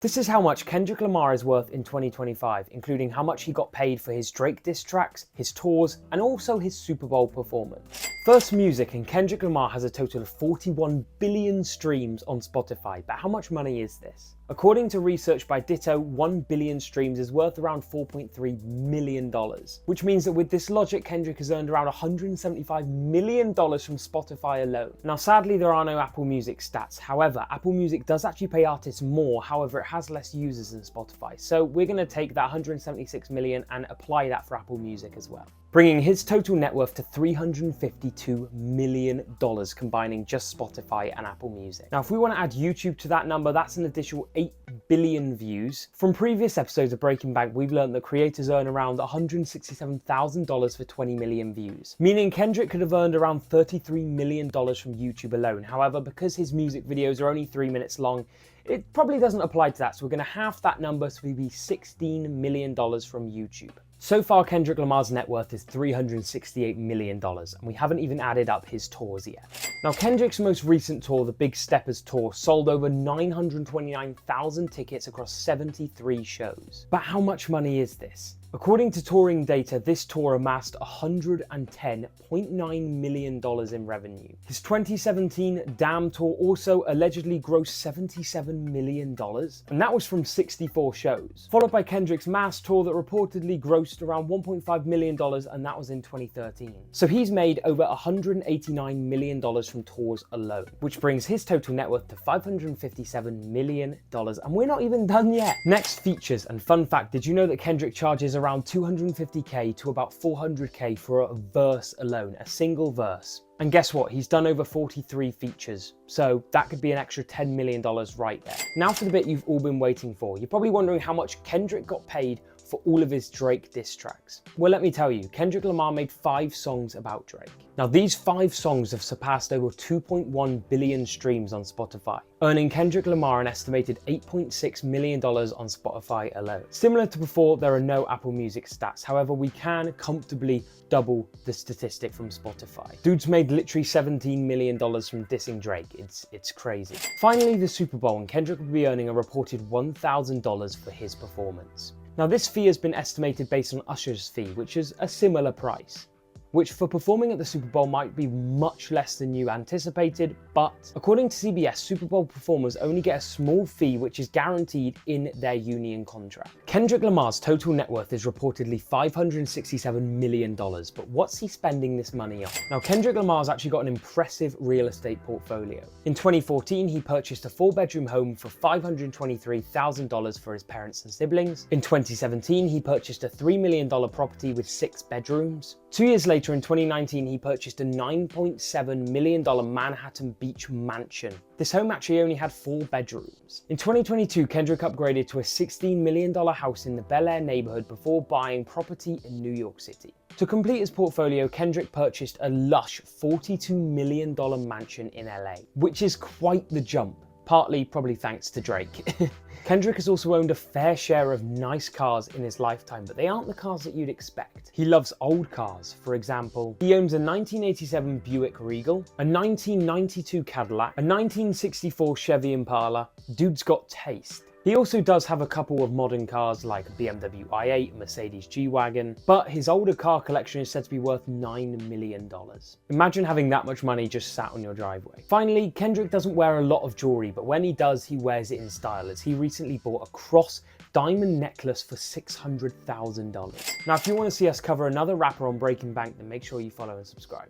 This is how much Kendrick Lamar is worth in 2025, including how much he got paid for his Drake diss tracks, his tours, and also his Super Bowl performance. First, music, and Kendrick Lamar has a total of 41 billion streams on Spotify, but how much money is this? According to research by Ditto, 1 billion streams is worth around $4.3 million, which means that with this logic, Kendrick has earned around $175 million from Spotify alone. Now, sadly, there are no Apple Music stats. However, Apple Music does actually pay artists more, however, it has less users than Spotify. So we're going to take that 176 million and apply that for Apple Music as well, bringing his total net worth to $352 million, combining just Spotify and Apple Music. Now, if we want to add YouTube to that number, that's an additional 8 billion views. From previous episodes of Breaking Bank, we've learned that creators earn around $167,000 for 20 million views, meaning Kendrick could have earned around $33 million from YouTube alone. However, because his music videos are only 3 minutes long, it probably doesn't apply to that, so we're going to half that number, so it'll be $16 million from YouTube. So far, Kendrick Lamar's net worth is $368 million, and we haven't even added up his tours yet. Now, Kendrick's most recent tour, the Big Steppers Tour, sold over 929,000 tickets across 73 shows. But how much money is this? According to touring data, this tour amassed $110.9 million in revenue. His 2017 Damn tour also allegedly grossed $77 million, and that was from 64 shows, followed by Kendrick's Mass tour that reportedly grossed around $1.5 million, and that was in 2013. So he's made over $189 million from tours alone, which brings his total net worth to $557 million, and we're not even done yet. Next, features, and fun fact, did you know that Kendrick charges around $250K to about $400K for a verse alone, a single verse? And guess what? He's done over 43 features, so that could be an extra $10 million right there. Now for the bit you've all been waiting for. You're probably wondering how much Kendrick got paid for all of his Drake diss tracks. Well, let me tell you, Kendrick Lamar made 5 songs about Drake. Now, these 5 songs have surpassed over 2.1 billion streams on Spotify, earning Kendrick Lamar an estimated $8.6 million on Spotify alone. Similar to before, there are no Apple Music stats. However, we can comfortably double the statistic from Spotify. Dude's made literally $17 million from dissing Drake. It's crazy. Finally, the Super Bowl, and Kendrick will be earning a reported $1,000 for his performance. Now, this fee has been estimated based on Usher's fee, which is a similar price, which for performing at the Super Bowl might be much less than you anticipated, but according to CBS, Super Bowl performers only get a small fee which is guaranteed in their union contract. Kendrick Lamar's total net worth is reportedly $567 million, but what's he spending this money on? Now, Kendrick Lamar's actually got an impressive real estate portfolio. In 2014, he purchased a 4-bedroom home for $523,000 for his parents and siblings. In 2017, he purchased a $3 million property with 6 bedrooms. 2 years later, in 2019, he purchased a $9.7 million Manhattan Beach mansion. This home actually only had 4 bedrooms. In 2022, Kendrick upgraded to a $16 million house in the Bel Air neighborhood before buying property in New York City. To complete his portfolio, Kendrick purchased a lush $42 million mansion in LA, which is quite the jump, partly probably thanks to Drake. Kendrick has also owned a fair share of nice cars in his lifetime, but they aren't the cars that you'd expect. He loves old cars. For example, he owns a 1987 Buick Regal, a 1992 Cadillac, a 1964 Chevy Impala. Dude's got taste. He also does have a couple of modern cars like a BMW i8, a Mercedes G-Wagon, but his older car collection is said to be worth $9 million. Imagine having that much money just sat on your driveway. Finally, Kendrick doesn't wear a lot of jewelry, but when he does, he wears it in style, as he recently bought a cross diamond necklace for $600,000. Now, if you want to see us cover another rapper on Breaking Bank, then make sure you follow and subscribe.